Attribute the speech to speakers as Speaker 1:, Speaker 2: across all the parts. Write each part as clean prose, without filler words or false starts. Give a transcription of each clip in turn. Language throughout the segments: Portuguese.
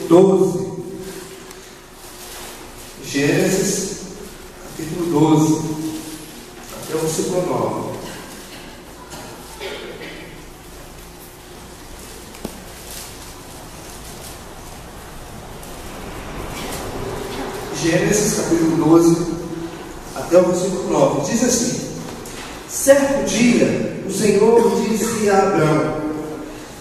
Speaker 1: 12. Gênesis, capítulo 12, até o versículo 9. Gênesis, capítulo 12, até o versículo 9. Diz assim: certo dia, o Senhor disse a Abrão: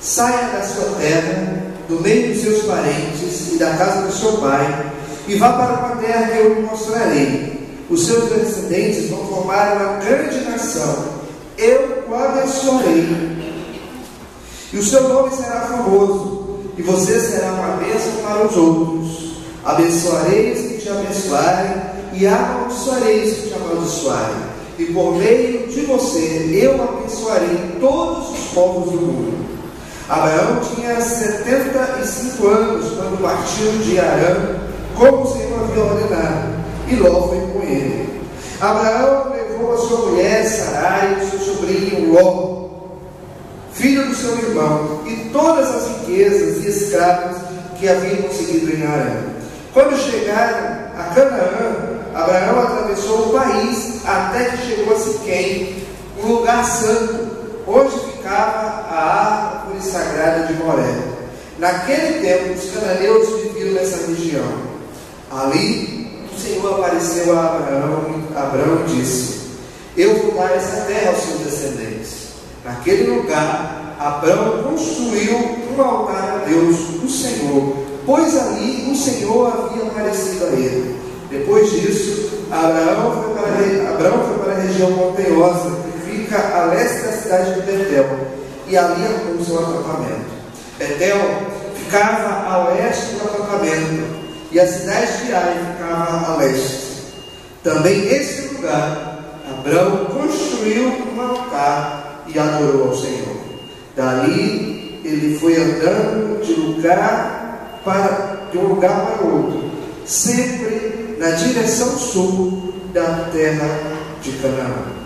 Speaker 1: saia da sua terra, do meio dos seus parentes e da casa do seu pai, e vá para uma terra que eu lhe mostrarei. Os seus descendentes vão formar uma grande nação. Eu o abençoarei, e o seu nome será famoso, e você será uma bênção para os outros. Abençoarei os que te abençoarem, e amaldiçoarei os que te amaldiçoarem. E por meio de você eu abençoarei todos os povos do mundo. Abraão tinha 75 anos quando partiu de Harã, como o Senhor havia ordenado, e Ló foi com ele. Abraão levou a sua mulher Sarai e seu sobrinho Ló, filho do seu irmão, e todas as riquezas e escravos que haviam conseguido em Harã. Quando chegaram a Canaã, Abraão atravessou o país até que chegou a Siquém, um lugar santo, onde ficava a árvore sagrada de Moré. Naquele tempo, os cananeus viviam nessa região. Ali, o Senhor apareceu a Abraão e disse: eu vou dar essa terra aos seus descendentes. Naquele lugar, Abraão construiu um altar a Deus, o Senhor, pois ali o Senhor havia aparecido a ele. Depois disso, Abraão foi para a região montanhosa, que fica a leste da cidade de Betel, e ali armou seu acampamento. Betel ficava a oeste do acampamento, e a cidade de Ai ficava a leste. Também nesse lugar, Abraão construiu um altar e adorou ao Senhor. Dali, ele foi andando de um lugar para outro, sempre na direção sul da terra de Canaã.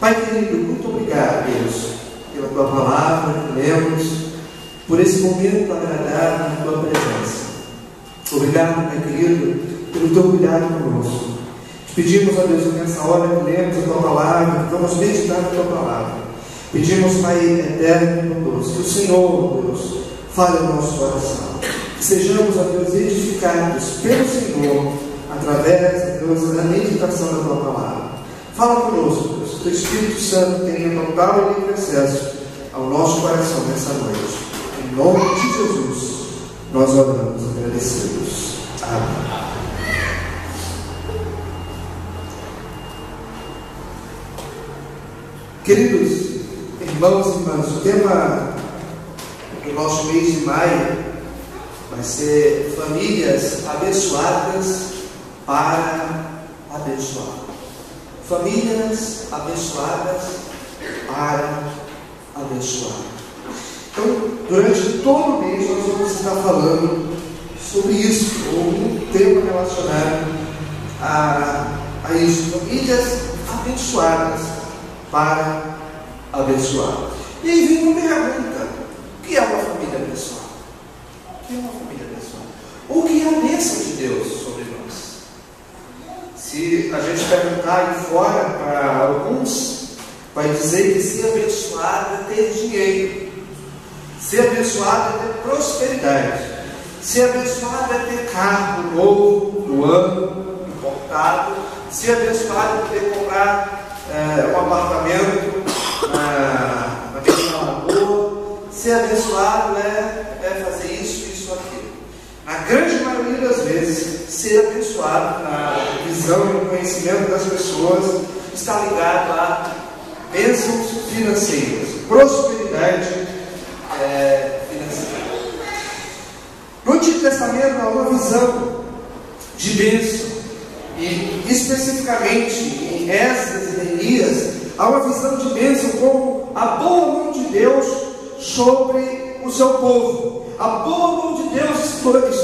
Speaker 1: Pai querido, muito obrigado, Deus, pela tua palavra que lemos, por esse momento agradável na tua presença. Obrigado, Pai querido, pelo teu cuidado conosco. Te pedimos, ó Deus, nessa hora que lemos a tua palavra, que vamos meditar na tua palavra. Pedimos, Pai eterno e bondoso, que o Senhor, ó Deus, fale no nosso coração. Que sejamos, ó Deus, edificados pelo Senhor, através, ó Deus, da meditação da tua palavra. Fala conosco, Deus, que o Espírito Santo tenha total e livre acesso ao nosso coração nessa noite. Em nome de Jesus, nós oramos agradecidos. Amém. Queridos irmãos e irmãs, o tema do nosso mês de maio vai ser famílias abençoadas para abençoar. Famílias abençoadas para abençoar. Então, durante todo o mês nós vamos estar falando sobre isso, ou um tema relacionado a isso. Famílias abençoadas para abençoar. E aí vem uma pergunta: o que é uma família abençoada? O que é uma família abençoada? O que é a bênção de Deus sobre nós? Se a gente perguntar aí fora para alguns, vai dizer que ser abençoado é ter dinheiro, ser abençoado é ter prosperidade, ser abençoado é ter carro novo, no ano, importado, ser abençoado é poder comprar um apartamento na beira da lagoa. Ser abençoado é fazer isso, aquilo. Na grande maioria das vezes, ser abençoado, na visão e no conhecimento das pessoas, está ligado a bênçãos financeiras, prosperidade financeira. No Antigo Testamento há uma visão de bênção, e especificamente em Esdras e Neemias, há uma visão de bênção como a boa mão de Deus sobre o seu povo. A boa mão de Deus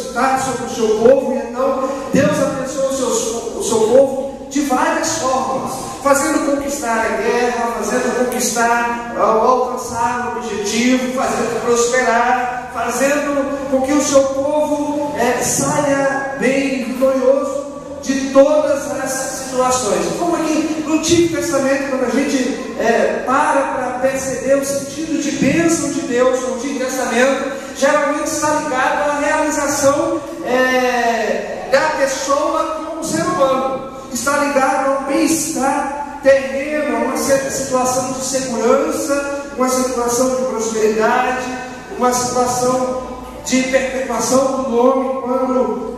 Speaker 1: está sobre o seu povo, e então Deus abençoa o seu povo de várias formas, fazendo conquistar a guerra, fazendo conquistar, alcançar o objetivo, fazendo prosperar, fazendo com que o seu povo saia bem, vitorioso de todas as situações. Como aqui no Antigo Testamento, quando a gente para perceber o sentido de bênção de Deus no Antigo Testamento, geralmente está ligado à realização da pessoa como ser humano, está ligado ao bem-estar terreno, a uma situação de segurança, uma situação de prosperidade, uma situação de perpetuação do nome quando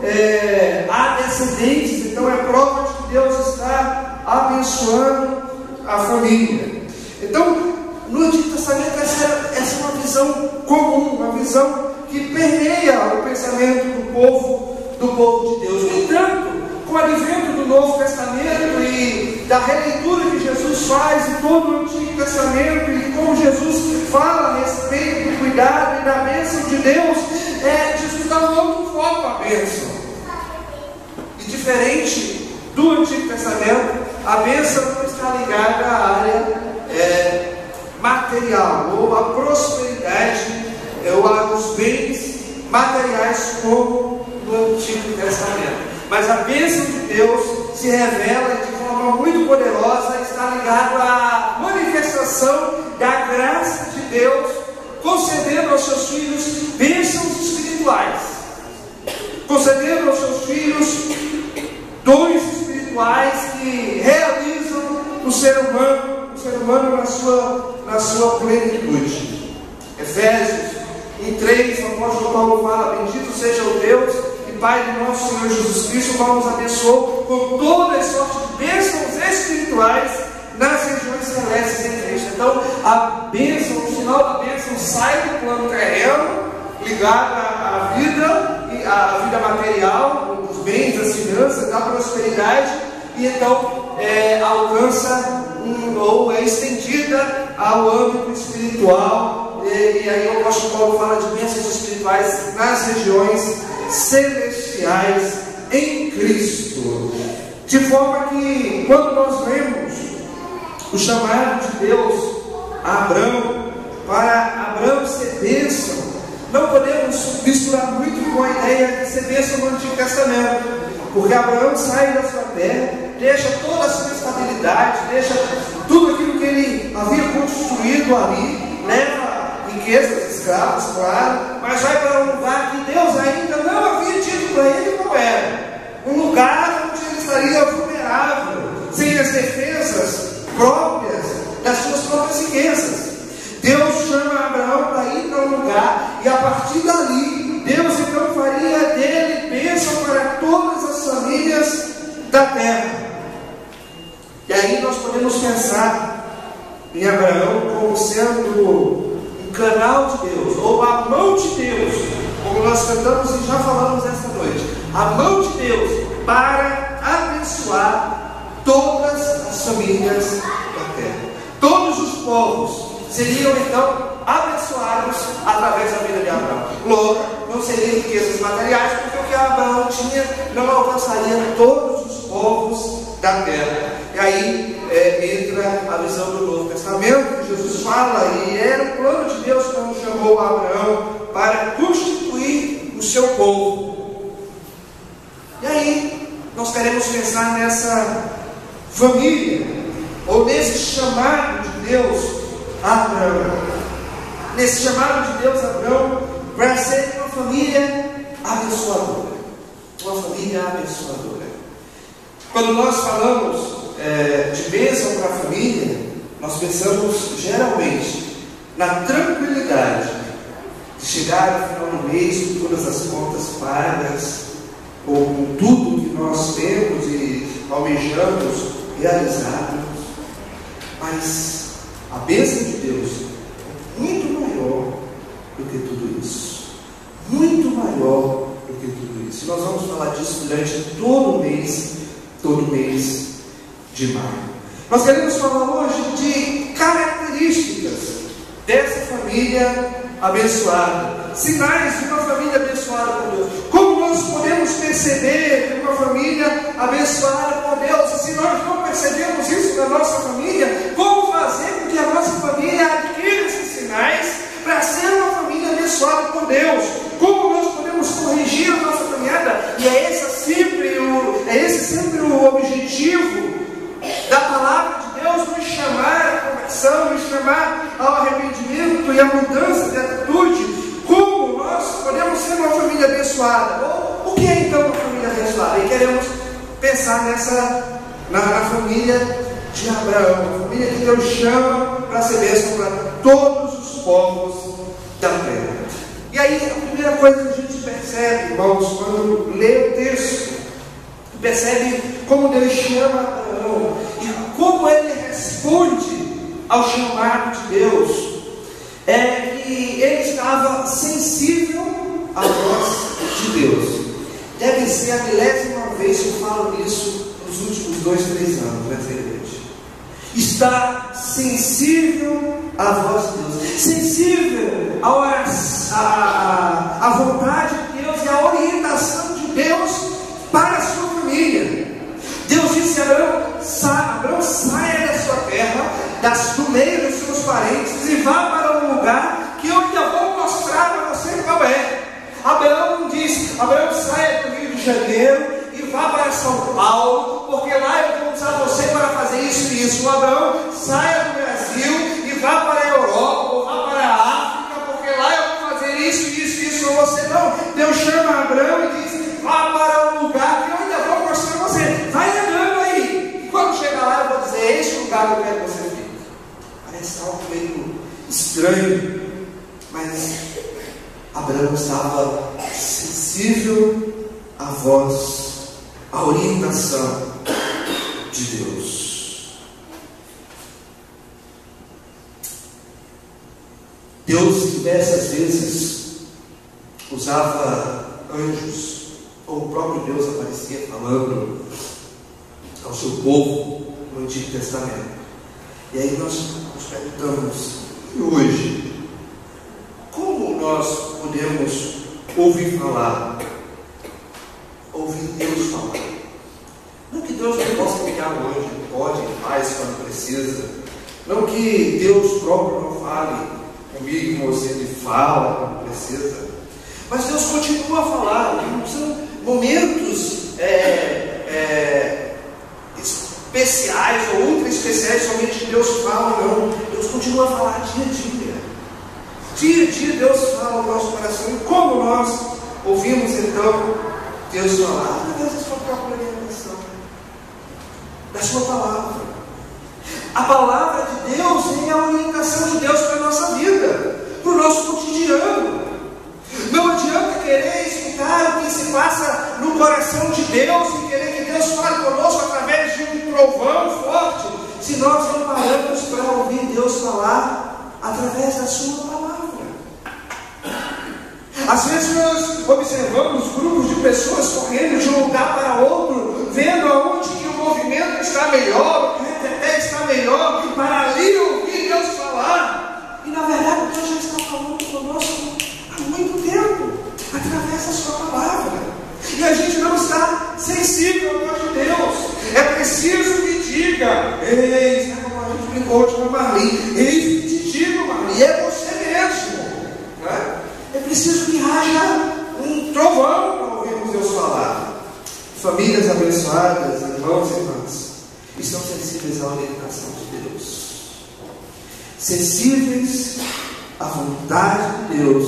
Speaker 1: há descendentes. Então é prova de que Deus está abençoando a família. Então, no Antigo Testamento, essa é uma visão comum, uma visão que permeia o pensamento do povo de Deus. No entanto, com o advento do Novo Testamento e da releitura que Jesus faz de todo o Antigo Testamento, e como Jesus fala a respeito do cuidado e da bênção de Deus, Jesus dá um outro foco à bênção. E diferente do Antigo Testamento, a bênção não está ligada à área material, ou à prosperidade, ou aos bens materiais, como no Antigo Testamento. Mas a bênção de Deus se revela de forma muito poderosa, está ligado à manifestação da graça de Deus, concedendo aos seus filhos bênçãos espirituais, concedendo aos seus filhos dons espirituais que realizam o ser humano na sua plenitude. Efésios 1:3, o apóstolo Paulo fala: bendito seja o Deus e Pai de nosso Senhor Jesus Cristo, qual nos abençoou com toda a sorte de bênçãos espirituais nas regiões celestes em Cristo. Então, a bênção, o sinal da bênção sai do plano terreno, ligado à vida material, dos bens, das finanças, da prosperidade, e então alcança ou é estendida ao âmbito espiritual. E aí o apóstolo Paulo fala de bênçãos espirituais nas regiões celestiais em Cristo. De forma que, quando nós vemos o chamado de Deus a Abraão, para Abraão ser bênção, não podemos misturar muito com a ideia de ser bênção no Antigo Testamento, porque Abraão sai da sua terra, deixa toda a sua estabilidade, deixa tudo aquilo que ele havia construído ali, leva riquezas, escravos, claro, mas vai para um lugar que Deus ainda não havia dito para ele qual era, um lugar onde ele estaria vulnerável, sem as defesas próprias das suas próprias riquezas. Deus chama Abraão para ir para um lugar, e a partir dali Deus então faria dele bênção para todas as famílias da terra. E aí nós podemos pensar em Abraão como sendo um canal de Deus, ou a mão de Deus, como nós cantamos e já falamos esta noite, a mão de Deus para abençoar todas as famílias da terra. Todos os povos seriam então abençoados através da vida de Abraão. Logo, não seriam riquezas materiais, porque o que Abraão tinha não alcançaria todos os povos da terra. E aí entra a visão do Novo Testamento, que Jesus fala, e era o plano de Deus quando chamou Abraão para constituir o seu povo. E aí nós queremos pensar nessa família, ou nesse chamado de Deus a Abraão, nesse chamado de Deus a Abraão para ser uma família abençoadora, uma família abençoadora. Quando nós falamos de bênção para a família, nós pensamos geralmente na tranquilidade de chegar no final do mês com todas as contas pagas, ou com tudo que nós temos e almejamos realizarmos. Mas a bênção de Deus é muito maior do que tudo isso. Muito maior do que tudo isso. E nós vamos falar disso durante todo o mês de maio. Nós queremos falar hoje de características dessa família abençoada, sinais de uma família abençoada por Deus. Como nós podemos perceber uma família abençoada por Deus? E se nós não percebemos isso na nossa família, como fazer com que a nossa família adquira esses sinais para ser uma família abençoada por Deus? sempre o objetivo da palavra de Deus nos chamar à conversão, nos chamar ao arrependimento e à mudança de atitude. Como nós podemos ser uma família abençoada? Ou o que é então uma família abençoada? E queremos pensar na família de Abraão, uma família que Deus chama para ser bênção para todos os povos da terra. E aí a primeira coisa que a gente percebe, irmãos, quando lê o texto, percebe como Deus chama Abraão e como ele responde ao chamado de Deus, é que ele estava sensível à voz de Deus. Deve ser a milésima vez que eu falo nisso nos últimos 2, 3 anos nessa igreja. Está sensível à voz de Deus, sensível à vontade de Deus e à orientação de Deus para a sua família. Deus disse a Abraão, saia da sua terra, do meio dos seus parentes e vá para um lugar que eu ainda vou mostrar para você qual é. Abraão disse, Abraão, saia do Rio de Janeiro e vá para São Paulo, porque lá eu vou usar você para fazer isso e isso. Abraão, saia do Brasil e vá para a Europa, ou vá para a África, porque lá eu vou fazer isso, isso, isso. Você não. Deus chama Abraão e diz, vá para um lugar que eu ainda vou mostrar a você. Vai andando aí. E quando chegar lá eu vou dizer, este lugar que eu quero que você fique. Parece algo meio estranho, mas Abraão estava sensível à voz, à orientação de Deus. Deus diversas vezes usava anjos, ou o próprio Deus aparecia falando ao seu povo no Antigo Testamento. E aí nós nos perguntamos, e hoje? Como nós podemos ouvir falar, ouvir Deus falar? Não que Deus não possa pegar longe, pode, faz quando precisa. Não que Deus próprio não fale comigo, com você, Ele fala quando precisa. Mas Deus continua a falar. São momentos especiais ou ultra especiais, somente que Deus fala, não. Deus continua a falar dia a dia. Dia a dia Deus fala no nosso coração. E como nós ouvimos então Deus falar? Através da sua própria orientação, da sua palavra. A palavra de Deus é a orientação de Deus para a nossa vida, para o nosso cotidiano. Não adianta querer escutar o que se passa no coração de Deus e querer que Deus fale conosco através de um trovão forte, se nós não paramos para ouvir Deus falar através da sua palavra. Às vezes nós observamos grupos de pessoas correndo de um lugar para outro, vendo aonde que o movimento está melhor, o reteté está melhor, para ali ouvir Deus falar. E na verdade Deus já está falando conosco há muito tempo, através da sua palavra. E a gente não está sensível à voz de Deus. É preciso que diga, eis, como a gente brincou com Marli, eis que te digo, Marli, é você mesmo. Né? É preciso que haja um trovão para ouvirmos Deus falar. Famílias abençoadas, irmãos e irmãs, estão sensíveis à orientação de Deus, sensíveis à vontade de Deus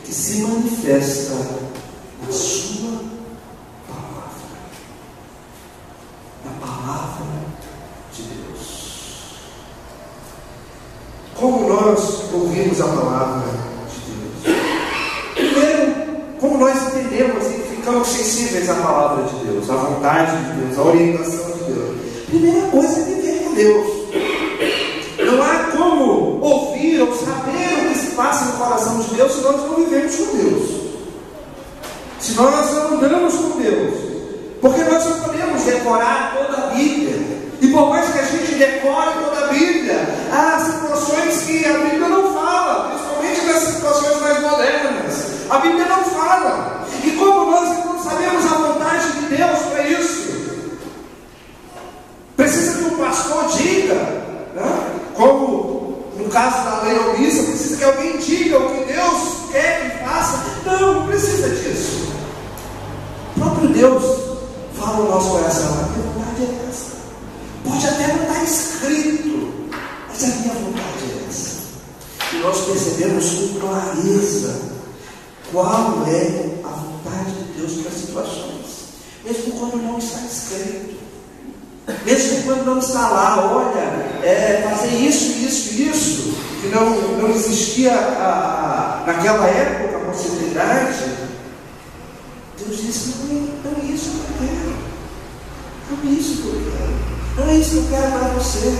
Speaker 1: que se manifesta na sua palavra, na palavra de Deus. Como nós ouvimos a palavra de Deus? Primeiro, como nós entendemos e ficamos sensíveis à palavra de Deus, à vontade de Deus, à orientação de Deus? Primeira coisa é viver com Deus. Não há como ouvir ou saber o que se passa no coração de Deus se nós não vivemos com Deus, se nós não andamos com Deus, porque nós não podemos decorar toda a Bíblia. E por mais que a gente decore toda a Bíblia, há situações que a Bíblia não fala, principalmente nas situações mais modernas. A Bíblia não fala. E como nós não sabemos a vontade de Deus para isso, precisa que o pastor diga, né? Como no caso da lei omissa, precisa que alguém diga o que Deus quer que faça. Não precisa disso. O próprio Deus fala fala no nosso coração: a minha vontade é essa. Pode até não estar escrito, mas a minha vontade é essa. E nós percebemos com clareza qual é a vontade de Deus para as situações, mesmo quando não está escrito, mesmo quando não está lá. Olha, fazer isso, que não existia naquela época a possibilidade. Deus disse: não é isso que eu quero, não é isso que eu quero, não é isso que eu quero para você,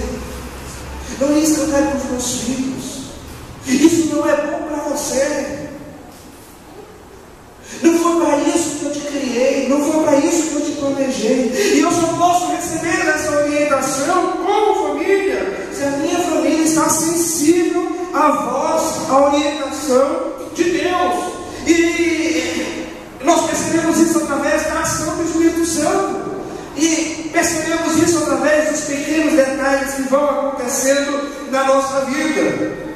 Speaker 1: não é isso que eu quero para os meus filhos, isso não é bom para você, não foi para isso que eu te criei, não foi para isso que eu te planejei. E eu só posso receber essa orientação como família se a minha família está sensível à voz, à orientação de Deus. E nós percebemos isso através da ação do Espírito Santo, e percebemos isso através dos pequenos detalhes que vão acontecendo na nossa vida.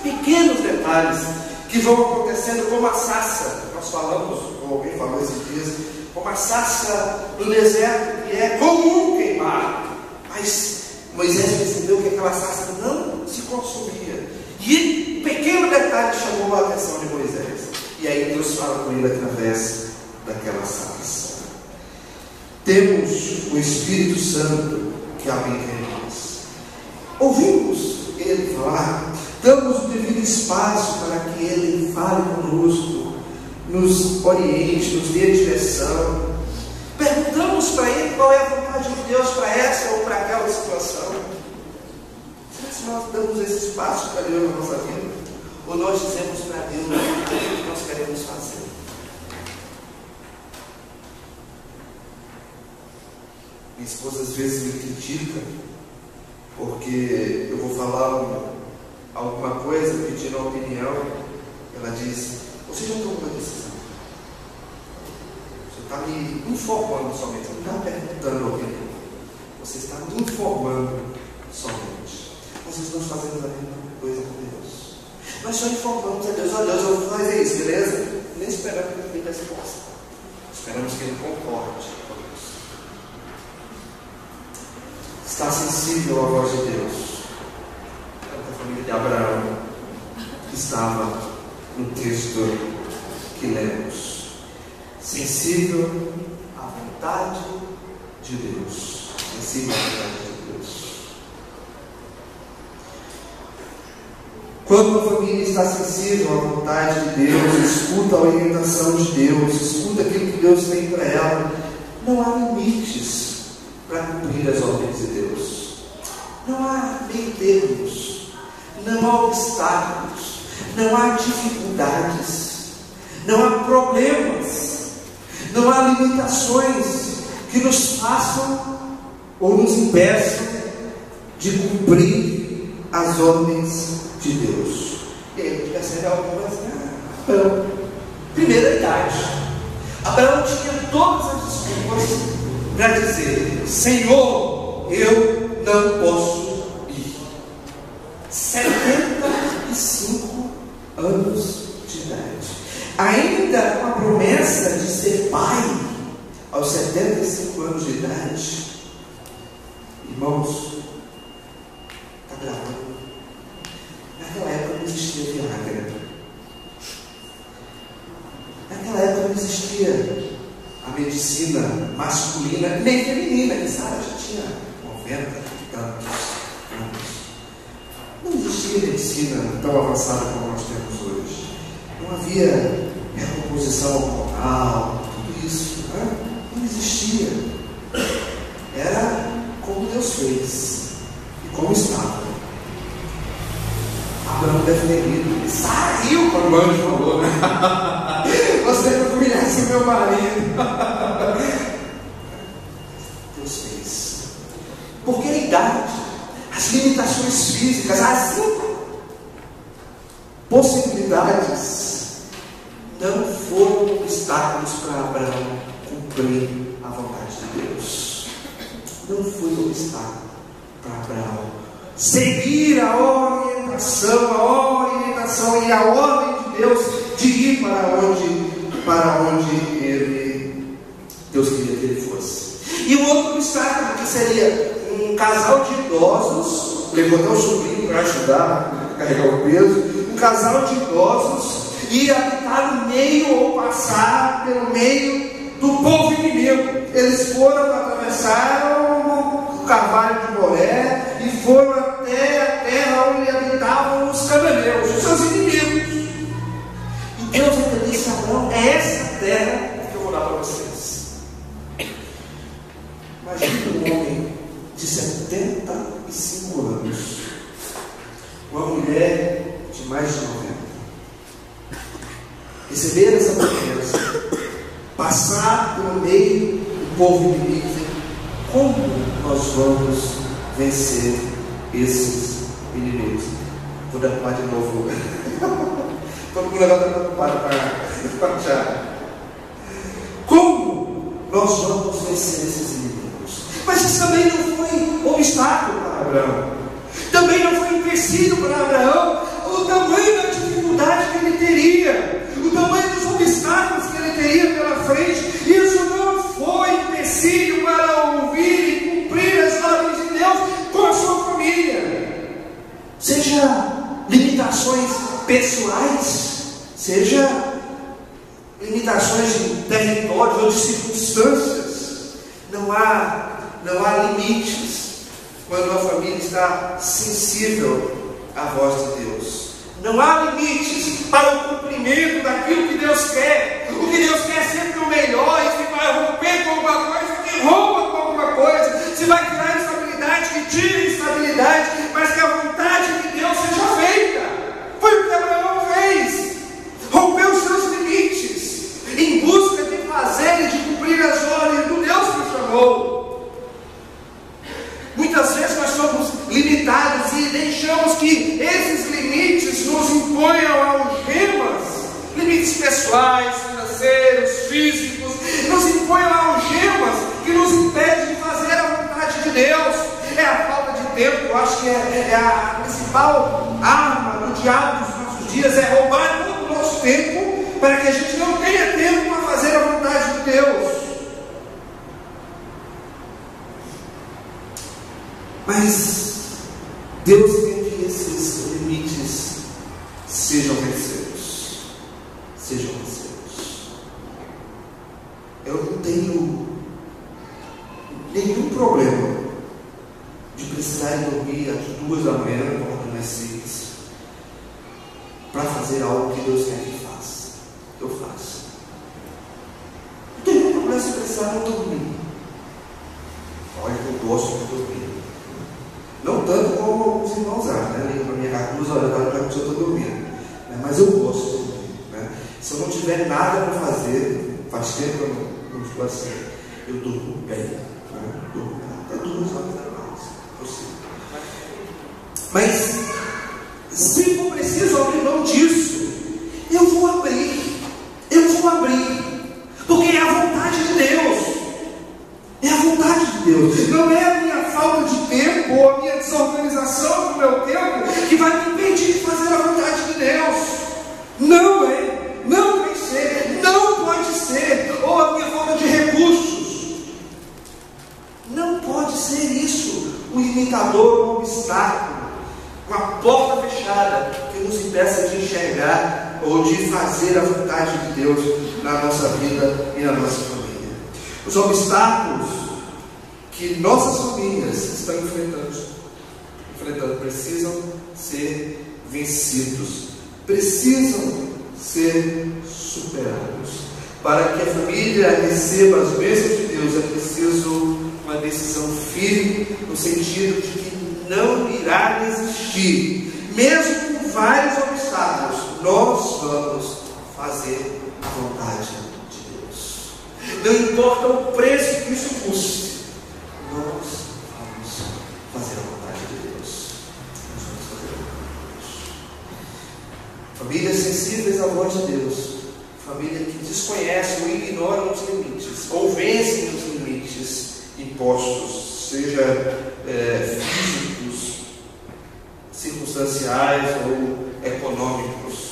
Speaker 1: Pequenos detalhes que vão acontecendo, como a sarça. Nós falamos, ou alguém falou esses dias, como a sarça no deserto, que é comum queimar, mas Moisés percebeu que aquela sarça não se consumia, e um pequeno detalhe chamou a atenção de Moisés, e aí Deus fala com ele através daquela sarça. Temos o Espírito Santo que habita em nós, ouvimos ele falar, damos o devido espaço para que ele fale conosco, nos oriente, nos dê direção, perguntamos para ele qual é a vontade de Deus para essa ou para aquela situação. Será que nós damos esse espaço para Deus na nossa vida? Ou nós dizemos para Deus o que nós queremos fazer? Minha esposa às vezes me critica porque eu vou falar alguma coisa, pedindo a opinião. Ela diz: você já tomou uma decisão? Você está me informando somente, você não está perguntando a opinião, você está me informando somente. Nós estamos fazendo a mesma coisa com Deus. Nós só informamos a Deus: ó Deus, eu vou fazer isso, beleza? Nem esperamos que ele dê resposta, esperamos que ele concorde conosco. Está sensível à voz de Deus. A família de Abraão estava no texto que lemos, sensível à vontade de Deus, sensível à vontade de Deus. Quando a família está sensível à vontade de Deus, escuta a orientação de Deus, escuta aquilo que Deus tem para ela, não há limites para cumprir as ordens de Deus, não há meio termos, não há obstáculos, não há dificuldades, não há problemas, não há limitações que nos façam ou nos impeçam de cumprir as ordens de Deus. E aí a gente percebe algumas. Abraão, primeira idade, Abraão tinha todas as desculpas para dizer: Senhor, eu não posso ir. 75 anos de idade, ainda com a promessa de ser pai aos 75 anos de idade. Irmãos, está gravando? Naquela época não existia Viagra, naquela época não existia a medicina masculina nem feminina, que Sara já tinha 90 e tantos anos. Não existia medicina tão avançada como nós temos hoje. Não havia recomposição hormonal, tudo isso, né? Não existia. Era como Deus fez e como estava. Abraão deve ter lido, ele saiu quando o anjo falou, né? Você não conhece o meu marido. Deus fez. Porque a idade, as limitações físicas, as possibilidades não foram obstáculos para Abraão cumprir a vontade de Deus. Não foi obstáculo para Abraão seguir a orientação e a ordem de Deus de ir para onde Deus queria que ele fosse. E o outro obstáculo, que seria um casal de idosos, levou até o sobrinho para ajudar a carregar o peso, um casal de idosos, e habitar no meio ou passar pelo meio do povo inimigo. Eles atravessaram o carvalho de Moré e foram até a terra onde habitavam os cananeus, os seus inimigos. E Deus ainda disse a Abraão: é essa terra que eu vou dar para vocês. Imagina um homem de 75 anos, uma mulher de mais de 90, receber essa promessa, passar pelo meio do povo inimigo. Como nós vamos vencer esses inimigos? Vou derrubar de novo. Todo mundo agora está preocupado para achar. Como nós vamos vencer esses inimigos? Mas isso também não foi obstáculo para Abraão. Também não foi empecilho para Abraão o tamanho da dificuldade que ele teria, o tamanho dos obstáculos que ele teria pela frente. Isso não foi empecilho para ouvir e cumprir as ordens de Deus com a sua família. Seja limitações pessoais, seja limitações de território ou de circunstâncias. Não há limites quando a família está sensível à voz de Deus. Não há limites para o cumprimento daquilo que Deus quer. O que Deus quer é sempre o melhor. E se vai romper com alguma coisa, que rompa com alguma coisa. Se vai criar instabilidade, que tire instabilidade. Mas que a vontade de Deus seja feita. Foi o que Abraão fez. Rompeu os seus limites em busca de fazer e de cumprir as ordens do Deus que o chamou. Muitas vezes nós somos limitados e deixamos que esses limites nos imponham algemas, limites pessoais, financeiros, físicos, nos imponham algemas que nos impedem de fazer a vontade de Deus. É a falta de tempo. Eu acho que é a principal arma do diabo dos nossos dias, é roubar todo o nosso tempo para que a gente não tenha tempo para fazer a vontade de Deus. Mas Deus quer que esses limites sejam vencidos. Sejam vencidos. Eu não tenho nenhum problema de precisar ir dormir às 2 da manhã, quando não é 6, para fazer algo que Deus quer que faça. Eu faço. Não tenho nenhum problema se precisar não dormir. Olha que eu gosto de dormir. Não tanto como os irmãos acham, né? Liga para minha casa 2 horas da tarde para que eu estou dormindo. Né? Mas eu gosto de dormir. Né? Se eu não tiver nada para fazer, faz tempo que eu não estou assim, eu durmo bem. Né? Durmo até 2 horas da tarde, possível. Mas, se for preciso abrir mão disso, eu vou abrir. Porque é a vontade de Deus. É a vontade de Deus. Não é a minha falta de tempo ou a minha desorganização do meu tempo que vai me impedir de fazer a vontade de Deus. Não é. Não vai ser. Não pode ser. Ou a minha falta de recursos. Não pode ser isso um limitador, um obstáculo, uma porta fechada que nos impeça de enxergar ou de fazer a vontade de Deus na nossa vida e na nossa família. Os obstáculos que nossas famílias estão enfrentando precisam ser vencidos, precisam ser superados. Para que a família receba as bênçãos de Deus, é preciso uma decisão firme, no sentido de que não irá desistir, mesmo com vários obstáculos. Nós vamos fazer a vontade de Deus. Não importa o preço que isso custe, nós vamos fazer a vontade de Deus. Nós vamos fazer a vontade de Deus. Famílias sensíveis à voz de Deus, família que desconhece ou ignora os limites, ou vencem os limites impostos, seja físicos, circunstanciais ou econômicos,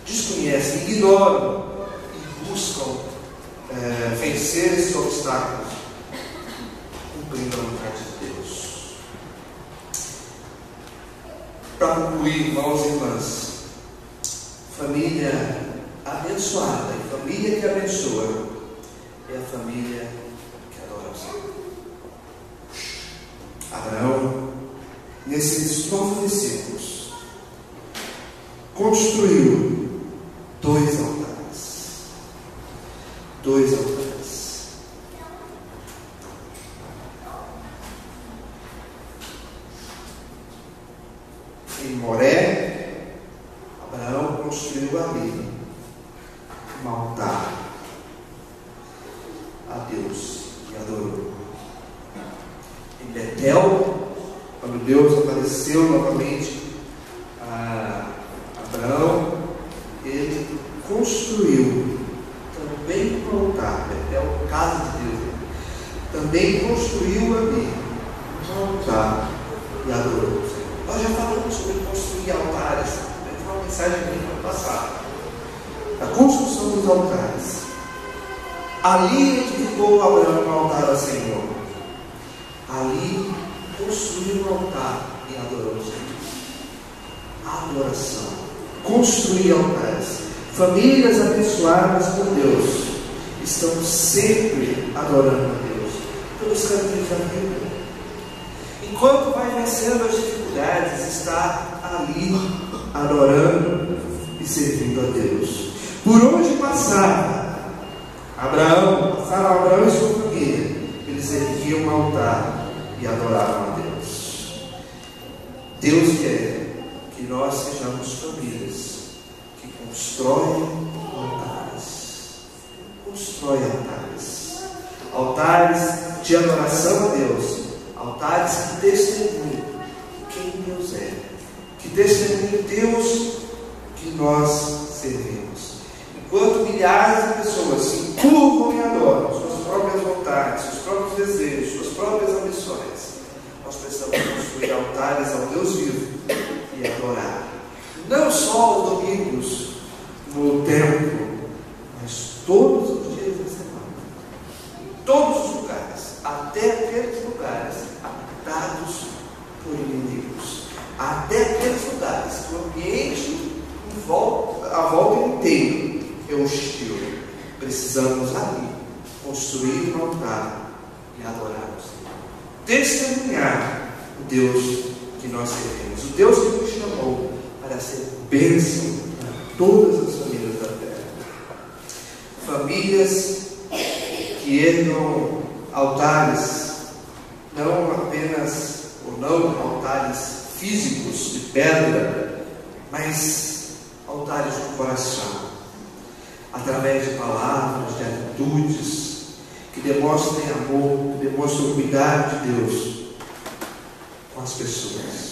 Speaker 1: desconhecem, ignoram e buscam vencer esses obstáculos obstáculos, cumprindo a vontade de Deus. Para concluir, irmãos e irmãs, família abençoada e família que abençoa é a família que adora o Senhor. Abraão, nesses 9 versículos, construiu 2 altares. 2 altares. Em Moré, Abraão construiu ali um altar a Deus e adorou. Em Betel, quando Deus apareceu novamente a Abraão, ele construiu também um altar. Betel, casa de Deus, também construiu ali um altar e adorou o Senhor. Nós já falamos sobre construir altares. Foi uma mensagem minha no ano passado. A construção dos altares. Ali edificou Abraão um altar ao Senhor. Ali construiu um altar e adorou o Senhor. Adoração. Construir altares. Famílias abençoadas por Deus estão sempre adorando a Deus pelos caminhos da vida. Enquanto vai vencendo as dificuldades, está ali adorando e servindo a Deus. Por onde passaram Abraão e sua família, eles erguiam um altar e adoravam a Deus. Deus quer que nós sejamos famílias que constroem altares. Constroem altares. Altares de adoração a Deus. Altares que testemunham quem Deus é. Que testemunham Deus que nós servimos. Enquanto milhares de pessoas se curvam e adoram suas próprias vontades, seus próprios desejos, suas próprias ambições, nós precisamos construir altares ao Deus vivo e adorar. Não só aos domingos no templo, mas todos os dias da semana. Em todos os lugares, até aqueles lugares habitados por inimigos. Até aqueles lugares que o ambiente a volta inteira é hostil. Precisamos ali construir um altar e adorar o Senhor. Testemunhar o Deus que nós servimos. O Deus que nos chamou para ser bênção para todas as famílias da terra. Famílias que ergam altares, não apenas ou não altares físicos de pedra, mas altares do coração, através de palavras, de atitudes que demonstrem amor, que demonstrem o cuidado de Deus com as pessoas.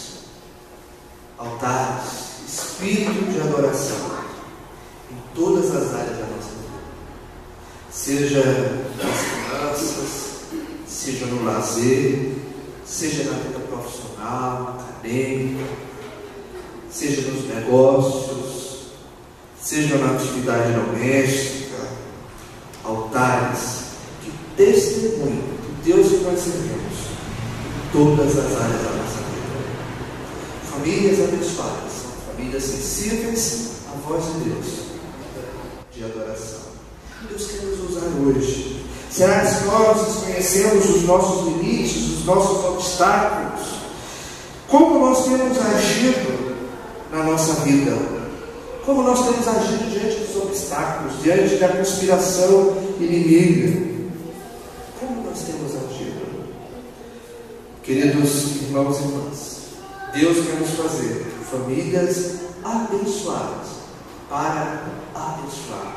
Speaker 1: Altares, espírito de adoração em todas as áreas da nossa vida, seja nas finanças, seja no lazer, seja na vida profissional, acadêmica, seja nos negócios, seja na atividade doméstica. Altares que testemunham que Deus que nós servimos em todas as áreas da nossa vida. Famílias abençoadas são famílias sensíveis à voz de Deus, de adoração. Deus quer nos usar hoje. Será que se nós desconhecemos os nossos limites, os nossos obstáculos, como nós temos agido na nossa vida? Como nós temos agido diante dos obstáculos, diante da conspiração inimiga? Como nós temos agido? Queridos irmãos e irmãs, Deus quer nos fazer famílias abençoadas para abençoar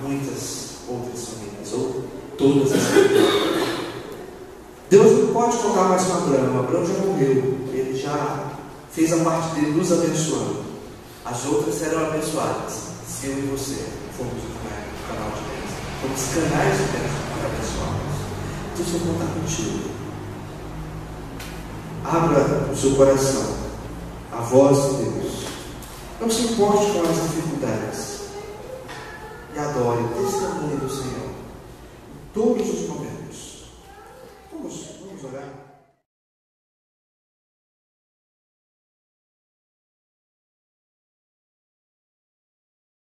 Speaker 1: muitas outras famílias, ou todas as famílias. Deus não pode contar mais com Abraão. Abraão já morreu, ele já fez a parte dele nos abençoando. As outras serão abençoadas se eu e você formos o canal de bênção, formos canais de bênção para abençoá-los. Deus vai contar contigo. Abra o seu coração à voz de Deus. Não se importe com as dificuldades e adore, testemunhe do Senhor em todos os